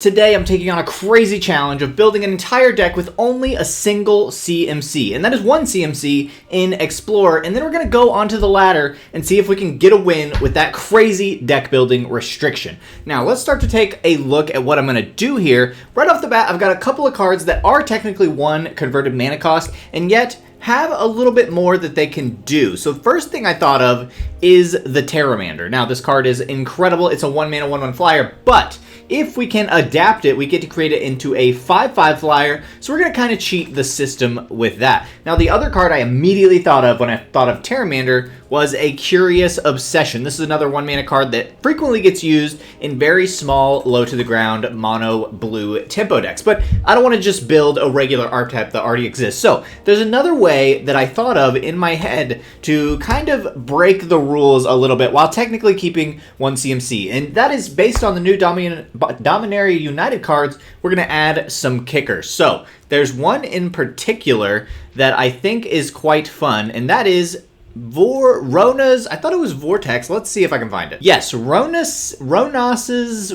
Today I'm taking on a crazy challenge of building an entire deck with only a single CMC, and that is one CMC in Explorer, and then we're going to go onto the ladder and see if we can get a win with that crazy deck building restriction. Now let's start to take a look at what I'm going to do here. Right off the bat, I've got a couple of cards that are technically one converted mana cost, and yet have a little bit more that they can do. So the first thing I thought of is the Pteramander. Now this card is incredible. It's a 1-mana 1/1 flyer, but if we can adapt it, we get to create it into a 5/5 flyer, so we're going to kind of cheat the system with that. Now, the other card I immediately thought of when I thought of Pteramander was a Curious Obsession. This is another 1-mana card that frequently gets used in very small, low-to-the-ground, mono-blue tempo decks. But I don't want to just build a regular archetype that already exists. So there's another way that I thought of in my head to kind of break the rules a little bit while technically keeping one CMC. And that is based on the new Dominaria United cards. We're going to add some kickers. So there's one in particular that I think is quite fun, and that is Rona's, I thought it was Vortex. Let's see if I can find it. Yes, Rona's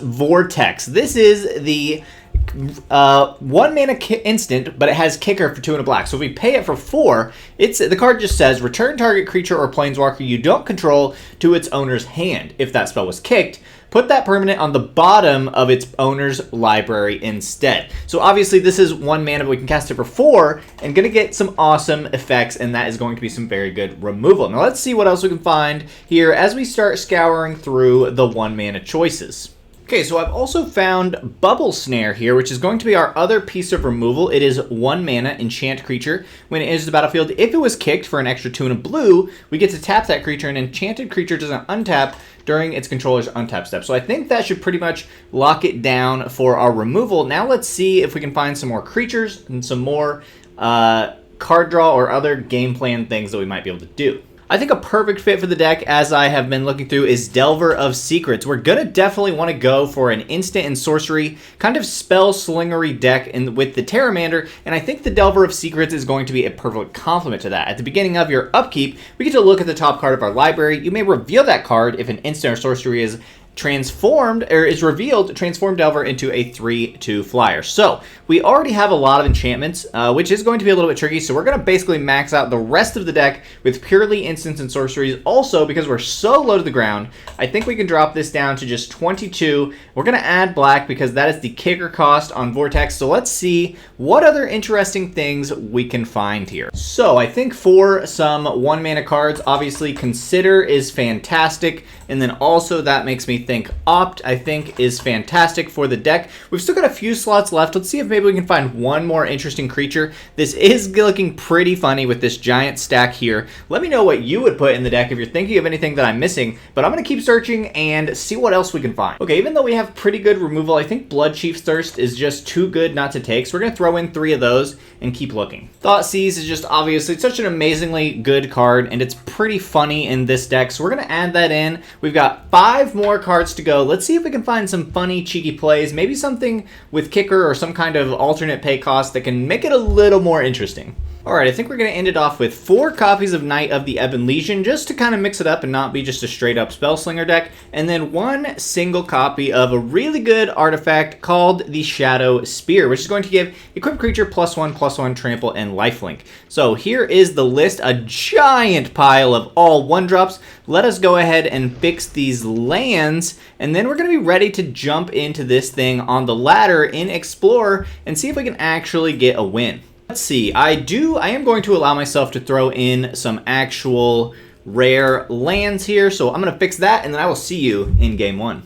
Vortex. This is the 1-mana instant, but it has kicker for 2 and a black. So if we pay it for 4, the card just says return target creature or planeswalker you don't control to its owner's hand. If that spell was kicked, put that permanent on the bottom of its owner's library instead. So obviously this is 1 mana, but we can cast it for 4 and gonna get some awesome effects, and that is going to be some very good removal. Now let's see what else we can find here as we start scouring through the 1-mana choices. Okay, so I've also found Bubble Snare here, which is going to be our other piece of removal. It is 1 mana enchant creature. When it enters the battlefield, if it was kicked for an extra 2 and a blue, we get to tap that creature, and enchanted creature doesn't untap during its controller's untap step. So I think that should pretty much lock it down for our removal. Now let's see if we can find some more creatures and some more card draw or other game plan things that we might be able to do. I think a perfect fit for the deck, as I have been looking through, is Delver of Secrets. We're going to definitely want to go for an instant and sorcery kind of spell slingery deck with the Pteramander, and I think the Delver of Secrets is going to be a perfect complement to that. At the beginning of your upkeep, we get to look at the top card of our library. You may reveal that card if an instant or sorcery is transformed or is revealed. Transform Delver into a 3/2 flyer. So we already have a lot of enchantments, which is going to be a little bit tricky. So we're going to basically max out the rest of the deck with purely instants and sorceries. Also, because we're so low to the ground, I think we can drop this down to just 22. We're going to add black because that is the kicker cost on Vortex. So let's see what other interesting things we can find here. So I think for some 1-mana cards, obviously Consider is fantastic, and then also that makes me think Opt, I think, is fantastic for the deck. We've still got a few slots left. Let's see if maybe we can find one more interesting creature. This is looking pretty funny with this giant stack here. Let me know what you would put in the deck if you're thinking of anything that I'm missing, but I'm going to keep searching and see what else we can find. Okay, even though we have pretty good removal, I think Bloodchief's Thirst is just too good not to take, so we're going to throw in 3 of those and keep looking. Thoughtseize is just obviously such an amazingly good card, and it's pretty funny in this deck, so we're going to add that in. We've got 5 more cards to go. Let's see if we can find some funny, cheeky plays, maybe something with kicker or some kind of alternate pay cost that can make it a little more interesting. Alright, I think we're going to end it off with 4 copies of Knight of the Ebon Legion, just to kind of mix it up and not be just a straight-up Spellslinger deck, and then 1 single copy of a really good artifact called the Shadowspear, which is going to give equipped creature +1/+1 trample and lifelink. So here is the list, a giant pile of all 1-drops. Let us go ahead and fix these lands, and then we're going to be ready to jump into this thing on the ladder in Explorer and see if we can actually get a win. Let's see, I am going to allow myself to throw in some actual rare lands here, so I'm going to fix that, and then I will see you in game 1.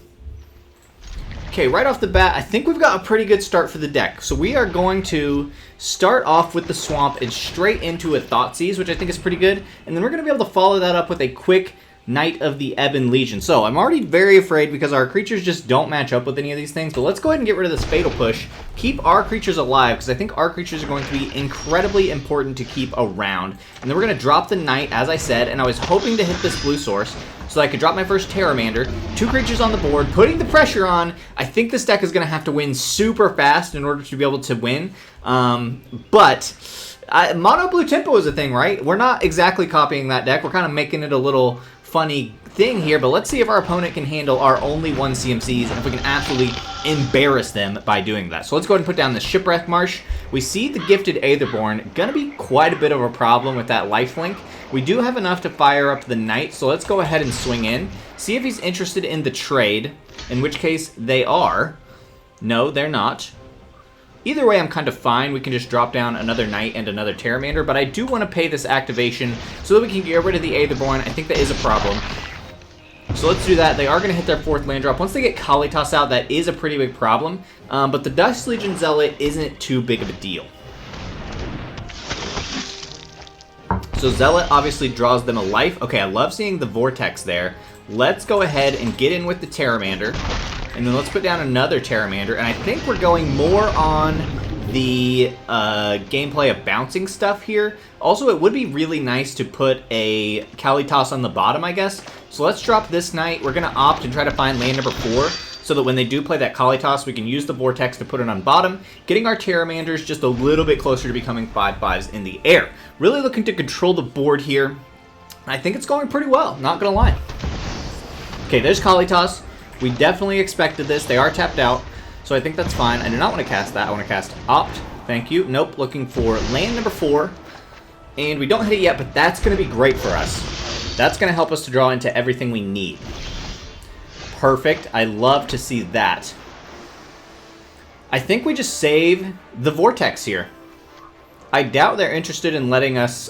Okay, right off the bat, I think we've got a pretty good start for the deck. So we are going to start off with the Swamp and straight into a Thoughtseize, which I think is pretty good, and then we're going to be able to follow that up with a quick Knight of the Ebon Legion. So I'm already very afraid because our creatures just don't match up with any of these things, but let's go ahead and get rid of this Fatal Push. Keep our creatures alive, because I think our creatures are going to be incredibly important to keep around. And then we're going to drop the Knight, as I said, and I was hoping to hit this blue source so that I could drop my first Pteramander. 2 creatures on the board, putting the pressure on. I think this deck is going to have to win super fast in order to be able to win. Mono blue tempo is a thing, right? We're not exactly copying that deck. We're kind of making it a little funny thing here, but let's see if our opponent can handle our only 1 CMCs and if we can absolutely embarrass them by doing that. So let's go ahead and put down the Shipwreck Marsh. We see the Gifted Aetherborn, gonna be quite a bit of a problem with that lifelink. We do have enough to fire up the Knight, so let's go ahead and swing in. See if he's interested in the trade, in which case they are. No, they're not. Either way, I'm kind of fine. We can just drop down another Knight and another Pteramander, but I do want to pay this activation so that we can get rid of the Aetherborn. I think that is a problem. So let's do that. They are going to hit their 4th land drop. Once they get Kalitas out, that is a pretty big problem. But the Dust Legion Zealot isn't too big of a deal. So Zealot obviously draws them a life. Okay, I love seeing the Vortex there. Let's go ahead and get in with the Pteramander. And then let's put down another Pteramander. And I think we're going more on the gameplay of bouncing stuff here. Also, it would be really nice to put a Kalitas on the bottom, I guess. So let's drop this Knight. We're going to opt and try to find land number 4 so that when they do play that Kalitas, we can use the Vortex to put it on bottom, getting our Pteramanders just a little bit closer to becoming 5/5s in the air. Really looking to control the board here. I think it's going pretty well, not going to lie. Okay, there's Kalitas. We definitely expected this. They are tapped out, so I think that's fine. I do not want to cast that. I want to cast Opt. Thank you. Nope, looking for land number 4. And we don't hit it yet, but that's going to be great for us. That's going to help us to draw into everything we need. Perfect. I love to see that. I think we just save the Vortex here. I doubt they're interested in letting us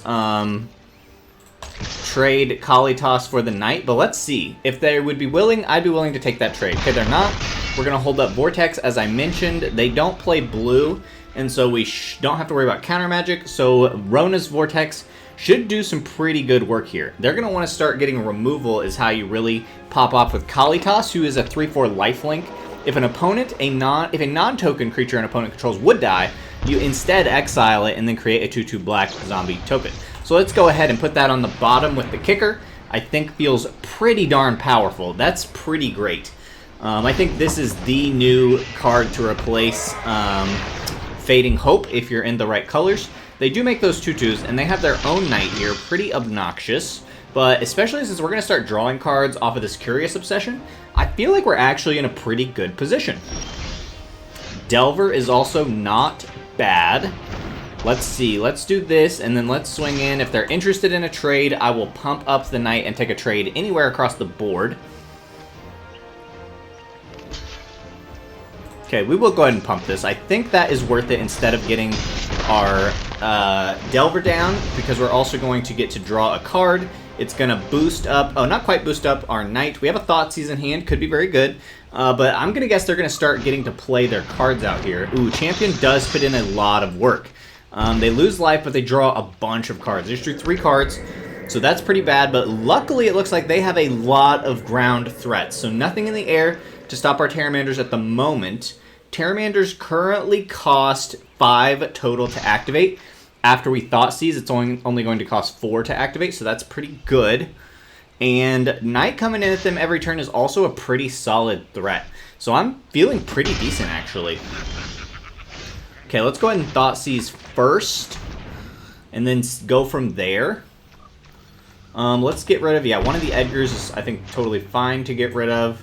trade Kalitas for the Knight, but let's see. If they would be willing, I'd be willing to take that trade. Okay, they're not. We're going to hold up Vortex. As I mentioned, they don't play blue, and so we don't have to worry about counter magic. So Rona's Vortex should do some pretty good work here. They're going to want to start getting removal is how you really pop off with Kalitas, who is a 3/4 lifelink. If an opponent, if a non-token creature an opponent controls would die, you instead exile it and then create a 2/2 black zombie token. So let's go ahead and put that on the bottom with the kicker. I think feels pretty darn powerful. That's pretty great. I think this is the new card to replace Fading Hope if you're in the right colors. They do make those 2/2s, and they have their own Knight here. Pretty obnoxious. But especially since we're going to start drawing cards off of this Curious Obsession, I feel like we're actually in a pretty good position. Delver is also not bad. Let's see. Let's do this, and then let's swing in. If they're interested in a trade, I will pump up the Knight and take a trade anywhere across the board. Okay, we will go ahead and pump this. I think that is worth it instead of getting our Delver down, because we're also going to get to draw a card. It's going to boost up, oh, not quite boost up our Knight. We have a Thoughtseize in hand, could be very good. But I'm going to guess they're going to start getting to play their cards out here. Ooh, Champion does put in a lot of work. They lose life, but they draw a bunch of cards. They just drew 3 cards, so that's pretty bad. But luckily, it looks like they have a lot of ground threats. So nothing in the air to stop our Pteramanders at the moment. Pteramanders currently cost 5 total to activate. After we Thoughtseize, it's only going to cost 4 to activate, so that's pretty good. And Knight coming in at them every turn is also a pretty solid threat. So I'm feeling pretty decent, actually. Okay, let's go ahead and Thoughtseize first, and then go from there. Let's get rid of, yeah, one of the Edgars is, I think, totally fine to get rid of.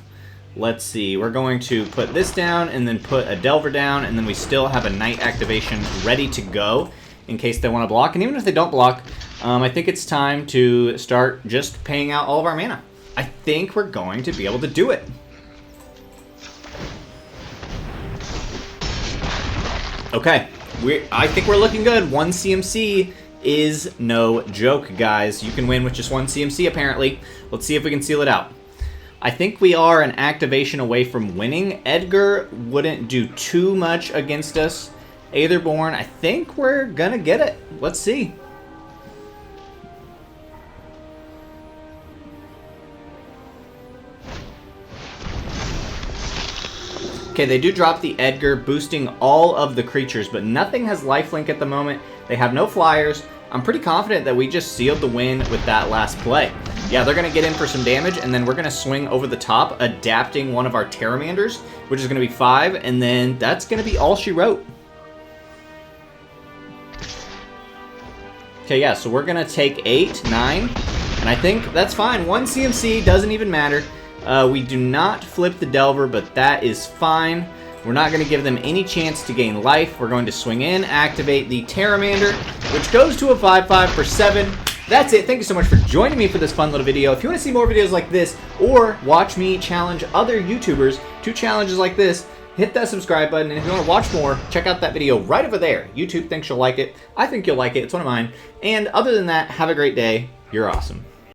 Let's see, we're going to put this down, and then put a Delver down, and then we still have a Knight activation ready to go in case they want to block. And even if they don't block, I think it's time to start just paying out all of our mana. I think we're going to be able to do it. Okay, I think we're looking good. 1 CMC is no joke, guys. You can win with just 1 CMC, apparently. Let's see if we can seal it out. I think we are an activation away from winning. Edgar wouldn't do too much against us. Aetherborn, I think we're gonna get it. Let's see. Okay, they do drop the Edgar, boosting all of the creatures, but nothing has lifelink at the moment. They have no flyers. I'm pretty confident that we just sealed the win with that last play. Yeah, they're going to get in for some damage, and then we're going to swing over the top, adapting one of our Pteramanders, which is going to be 5, and then that's going to be all she wrote. Okay, yeah, so we're going to take 8, 9, and I think that's fine. 1 CMC doesn't even matter. We do not flip the Delver, but that is fine. We're not going to give them any chance to gain life. We're going to swing in, activate the Pteramander, which goes to a 5/5 for 7. That's it. Thank you so much for joining me for this fun little video. If you want to see more videos like this, or watch me challenge other YouTubers to challenges like this, hit that subscribe button. And if you want to watch more, check out that video right over there. YouTube thinks you'll like it. I think you'll like it. It's one of mine. And other than that, have a great day. You're awesome.